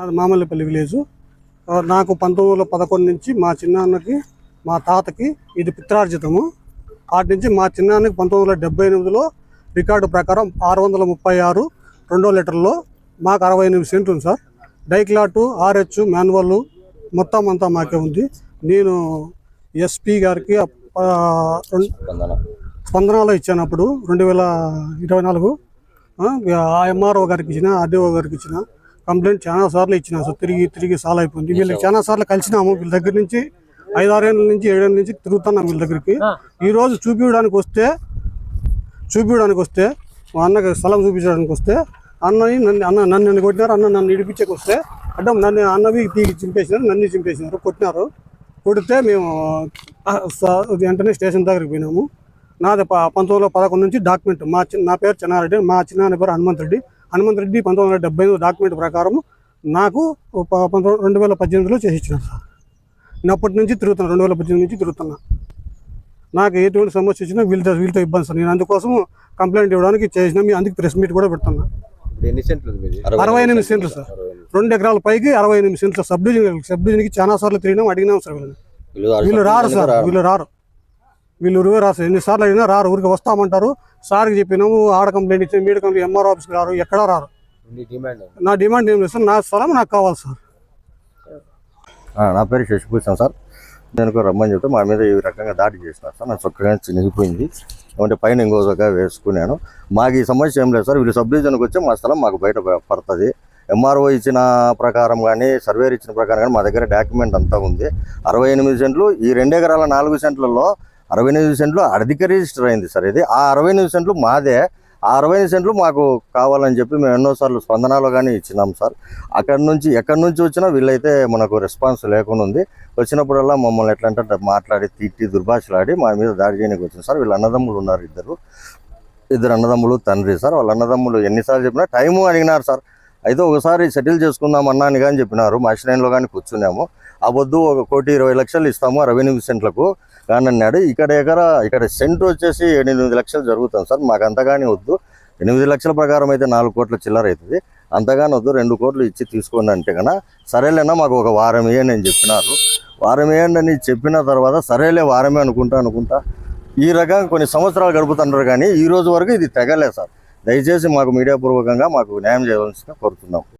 అది మామల్లపల్లి విలేజ్. నాకు 1911 నుంచి మా చిన్నాన్నకి మా తాతకి ఇది పిత్రార్జితము. వాటి నుంచి మా చిన్నాన్నకి 1978లో రికార్డు ప్రకారం 636 2 లీటర్లో మాకు 68 సెంట్లు ఉంది సార్. డైక్లాటు RH మాన్యువల్ మొత్తం అంతా మాకే ఉంది. నేను ఎస్పీ గారికి స్పందనలో ఇచ్చానప్పుడు 2024 MRO గారికి ఇచ్చిన, RDO గారికి ఇచ్చిన కంప్లైంట్ చాలా సార్లు ఇచ్చిన సార్. తిరిగి సాల్వ్ అయిపోయింది. వీళ్ళకి చాలా సార్లు కలిసినాము. వీళ్ళ దగ్గర నుంచి 5-6 ఏళ్ళ నుంచి 7 ఏళ్ళ నుంచి తిరుగుతున్నాం వీళ్ళ దగ్గరికి. ఈరోజు చూపించడానికి వస్తే మా అన్నకి స్థలం చూపించడానికి వస్తే నన్ను కొట్టినారు. నన్ను ఇడిపించక వస్తే అడ్డం అన్నవి చింపేసినారు, నన్ను చింపేసినారు, కొట్టినారు. కొడితే మేము వెంటనే స్టేషన్ దగ్గరికి పోయినాము. నాది 1911 నుంచి డాక్యుమెంట్. నా పేరు చెన్నారెడ్డి, మా చిన్న పేరు హనుమంత్ రెడ్డి. 1975 డాక్యుమెంట్ ప్రకారం నాకు 2018లో చేసి ఇచ్చినారు సార్. నేను అప్పటి నుంచి తిరుగుతున్నా, 2018 నుంచి తిరుగుతున్నా. నాకు ఎటువంటి సమస్య వచ్చినా వీళ్ళతో ఇబ్బంది సార్. నేను అందుకోసం కంప్లైంట్ ఇవ్వడానికి చేసిన. అందుకు ప్రెస్ మీట్ కూడా పెడుతున్నా. 68 సెంట్లు సార్. 2 ఎకరాల పైకి 68 సెంట్లు. సబ్ డివిజన్కి చాలా సార్లు తిరిగినాం, అడిగినాం సార్. వీళ్ళు రారు సార్. వీళ్ళు రారు సార్. ఎన్నిసార్లు అడిగినా రారు. ఊరికి వస్తామంటారు. సార్కి చెప్పినాము, ఆడ కంప్లైంట్ ఇచ్చిన, మీడియా కంప్లైంట్, MRO ఆఫీస్కి రారు, ఎక్కడా రారు. నా డిమాండ్ ఏం లేదు సార్. నా స్థలం నాకు కావాలి సార్. నా పేరు శశిభూషణ్ సార్. నేను రమ్మని చెప్తే మా మీద ఈ రకంగా దాడి చేసినారు సార్. నాకు చక్కగా చినిగిపోయింది. అంటే పైన ఇంకోగా వేసుకున్నాను. మాకు ఈ సమస్య ఏం లేదు సార్. వీళ్ళు సబ్ డివిజన్కి వచ్చి మా స్థలం మాకు బయట పడుతుంది. MRO ఇచ్చిన ప్రకారం కానీ, సర్వేర్ ఇచ్చిన ప్రకారం కానీ మా దగ్గర డాక్యుమెంట్ అంతా ఉంది. 68 సెంట్లు. ఈ 2 ఎకరాల 4 సెంట్లలో 68 సెంట్లు అధిక రిజిస్టర్ అయింది సార్. ఇది ఆ 68 సెంట్లు మాదే. ఆ 68 సెంట్లు మాకు కావాలని చెప్పి మేము ఎన్నోసార్లు స్పందనలో కానీ ఇచ్చినాం సార్. ఎక్కడి నుంచి వచ్చినా వీళ్ళైతే మనకు రెస్పాన్స్ లేకుండా ఉంది. వచ్చినప్పుడల్లా మమ్మల్ని ఎట్లా అంటే మాట్లాడి తిట్టి దుర్భాషలాడి మా మీద దాడి చేయడానికి వచ్చింది సార్. వీళ్ళ అన్నదమ్ములు ఉన్నారు, ఇద్దరు అన్నదమ్ములు, తండ్రి సార్. వాళ్ళ అన్నదమ్ములు ఎన్నిసార్లు చెప్పినా టైము అడిగినారు సార్. అయితే ఒకసారి సెటిల్ చేసుకుందాం అన్నాను కానీ చెప్పినారు. మాషినైన్లో కానీ కూర్చున్నాము. ఆ వద్దు 1,20,00,000 ఇస్తాము 68 సెంట్లకు కానీ అన్నాడు. ఇక్కడ సెంట్ వచ్చేసి 8 లక్షలు జరుగుతుంది సార్. మాకు అంతగానే వద్దు. 8 లక్షల ప్రకారం అయితే 4 కోట్ల చిల్లర అవుతుంది. అంతగానే వద్దు, 2 కోట్లు ఇచ్చి తీసుకోండి అంటే కన్నా సరేలేనా మాకు ఒక వారం ఇవ్వండి అని చెప్పినారు. వారం ఇవ్వండి అని చెప్పిన తర్వాత సరేలే వారమే అనుకుంటా ఈ రకంగా కొన్ని సంవత్సరాలు గడుపుతున్నారు. కానీ ఈ రోజు వరకు ఇది తెగలేదు సార్. దయచేసి మాకు మీడియా పూర్వకంగా మాకు న్యాయం చేయవలసిందిగా కోరుతున్నాం.